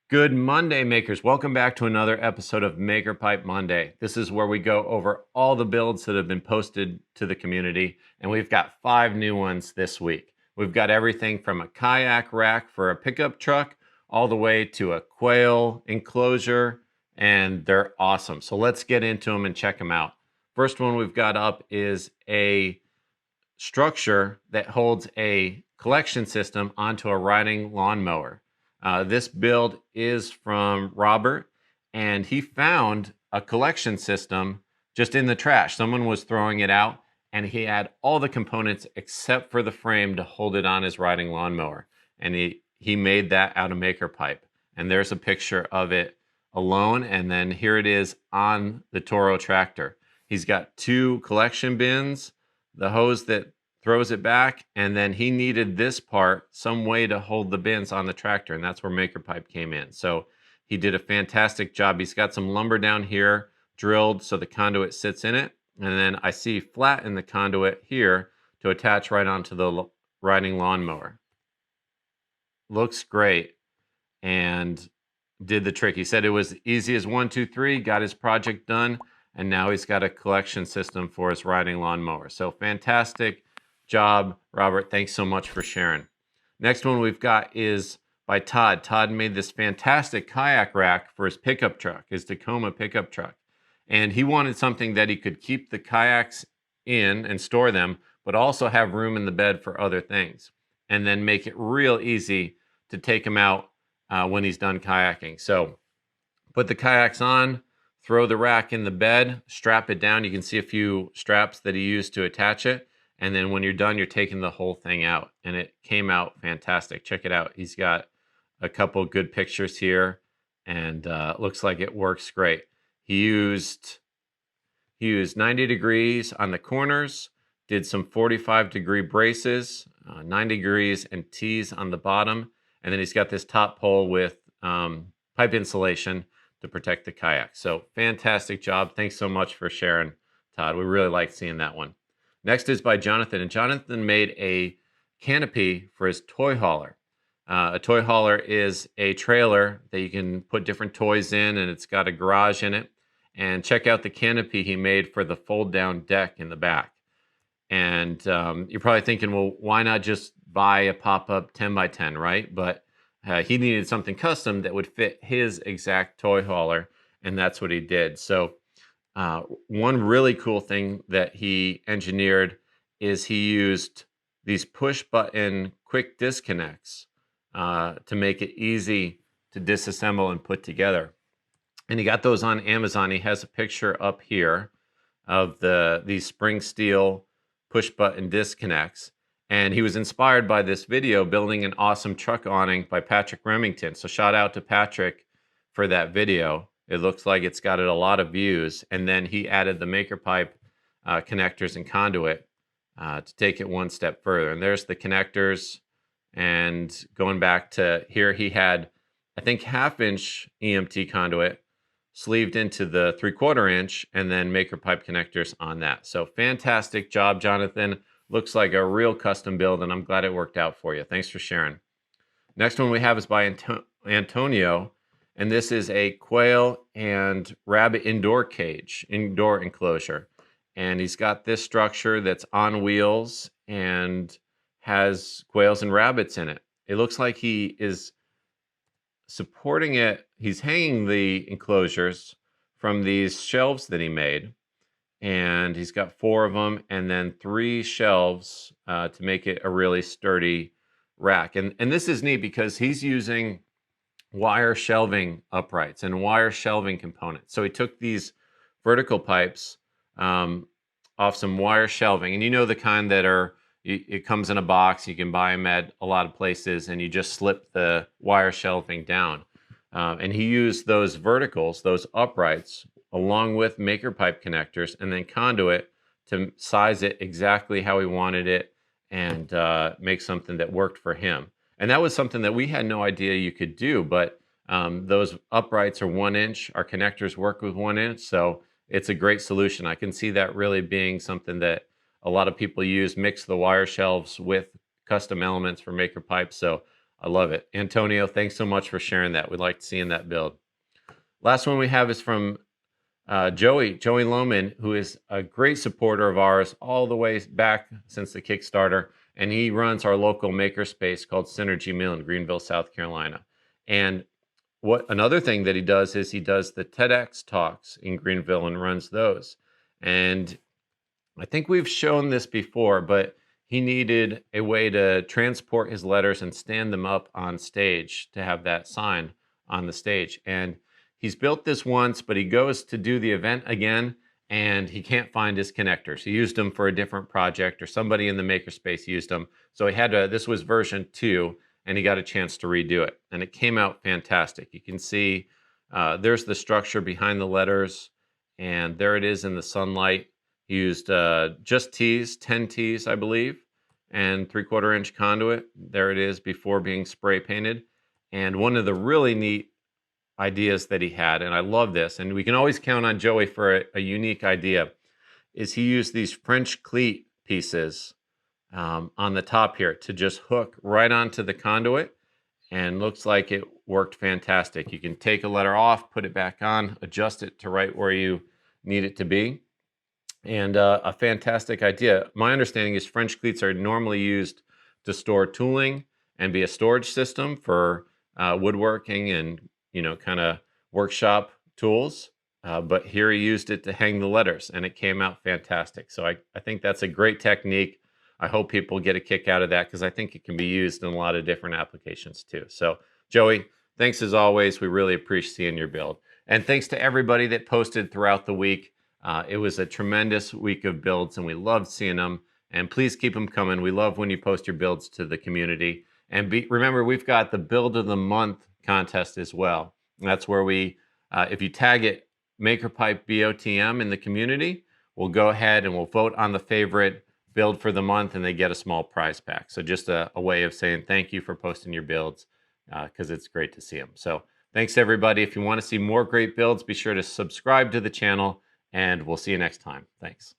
Good Monday, makers. Welcome back to another episode of Maker Pipe Monday. This is where we go over all the builds that have been posted to the community, and we've got 5 new ones this week. We've got everything from a kayak rack for a pickup truck all the way to a Quail enclosure, and they're awesome. So let's get into them and check them out. First one we've got up is a structure that holds a collection system onto a riding lawnmower. This build is from Robert, and he found a collection system just in the trash. Someone was throwing it out, and he had all the components except for the frame to hold it on his riding lawnmower. And he made that out of Maker Pipe. And there's a picture of it alone, and then here it is on the Toro tractor. He's got 2 collection bins, the hose that throws it back, and then he needed this part, some way to hold the bins on the tractor, and that's where Maker Pipe came in. So he did a fantastic job. He's got some lumber down here drilled so the conduit sits in it, and then I see flat in the conduit here to attach right onto the riding lawnmower. Looks great, and did the trick. He said it was easy as 1, 2, 3, got his project done, and now he's got a collection system for his riding lawnmower. So fantastic job, Robert. Thanks so much for sharing. Next one we've got is by Todd. Todd made this fantastic kayak rack for his pickup truck, his Tacoma pickup truck. And he wanted something that he could keep the kayaks in and store them, but also have room in the bed for other things. And then make it real easy to take them out when he's done kayaking. So put the kayaks on, throw the rack in the bed, strap it down. You can see a few straps that he used to attach it. And then when you're done, you're taking the whole thing out. And it came out fantastic. Check it out. He's got a couple good pictures here, and looks like it works great. He used 90 degrees on the corners, did some 45-degree braces, 9 degrees and T's on the bottom. And then he's got this top pole with pipe insulation to protect the kayak. So fantastic job. Thanks so much for sharing, Todd. We really like seeing that one. Next is by Jonathan, and Jonathan made a canopy for his toy hauler. A toy hauler is a trailer that you can put different toys in, and it's got a garage in it. And check out the canopy he made for the fold-down deck in the back. And you're probably thinking, well, why not just buy a pop-up 10 by 10, right? But he needed something custom that would fit his exact toy hauler, and that's what he did. So one really cool thing that he engineered is he used these push-button quick disconnects to make it easy to disassemble and put together. And he got those on Amazon. He has a picture up here of these spring steel push-button disconnects. And he was inspired by this video, building an awesome truck awning by Patrick Remington. So shout out to Patrick for that video. It looks like it's got a lot of views. And then he added the Maker Pipe connectors and conduit to take it one step further. And there's the connectors. And going back to here, he had, I think, 1/2 inch EMT conduit sleeved into the 3/4 inch, and then Maker Pipe connectors on that. So fantastic job, Jonathan. Looks like a real custom build, and I'm glad it worked out for you. Thanks for sharing. Next one we have is by Antonio, and this is a quail and rabbit indoor enclosure. And he's got this structure that's on wheels and has quails and rabbits in it. It looks like he is supporting it. He's hanging the enclosures from these shelves that he made. And he's got 4 of them, and then 3 shelves to make it a really sturdy rack. And this is neat because he's using wire shelving uprights and wire shelving components. So he took these vertical pipes off some wire shelving, and you know the kind that are, it comes in a box. You can buy them at a lot of places, and you just slip the wire shelving down. And he used those verticals, those uprights, along with Maker Pipe connectors and then conduit to size it exactly how he wanted it and make something that worked for him. And that was something that we had no idea you could do, but those uprights are 1 inch. Our connectors work with 1 inch, so it's a great solution. I can see that really being something that a lot of people use, mix the wire shelves with custom elements for Maker Pipe. So I love it. Antonio, thanks so much for sharing that. We liked seeing that build. Last one we have is from Joey Lohman, who is a great supporter of ours all the way back since the Kickstarter. And he runs our local makerspace called Synergy Mill in Greenville, South Carolina. And another thing that he does is he does the TEDx talks in Greenville and runs those. And I think we've shown this before, but he needed a way to transport his letters and stand them up on stage to have that sign on the stage. And he's built this once, but he goes to do the event again and he can't find his connectors. He used them for a different project, or somebody in the makerspace used them. So he had to, this was version 2, and he got a chance to redo it. And it came out fantastic. You can see there's the structure behind the letters, and there it is in the sunlight. He used just tees, 10 tees, I believe, and 3/4 inch conduit. There it is before being spray painted. And one of the really neat ideas that he had, and I love this, and we can always count on Joey for a unique idea, is he used these French cleat pieces on the top here to just hook right onto the conduit, and looks like it worked fantastic. You can take a letter off, put it back on, adjust it to right where you need it to be. And a fantastic idea. My understanding is French cleats are normally used to store tooling and be a storage system for woodworking and, kind of workshop tools. But here he used it to hang the letters, and it came out fantastic. So I think that's a great technique. I hope people get a kick out of that, because I think it can be used in a lot of different applications too. So Joey, thanks as always. We really appreciate seeing your build. And thanks to everybody that posted throughout the week. It was a tremendous week of builds, and we loved seeing them. And please keep them coming. We love when you post your builds to the community. And remember, we've got the Build of the Month contest as well. And that's where we, if you tag it MakerPipe BOTM in the community, we'll go ahead and we'll vote on the favorite build for the month, and they get a small prize pack. So just a way of saying thank you for posting your builds, because it's great to see them. So thanks, everybody. If you want to see more great builds, be sure to subscribe to the channel, and we'll see you next time. Thanks.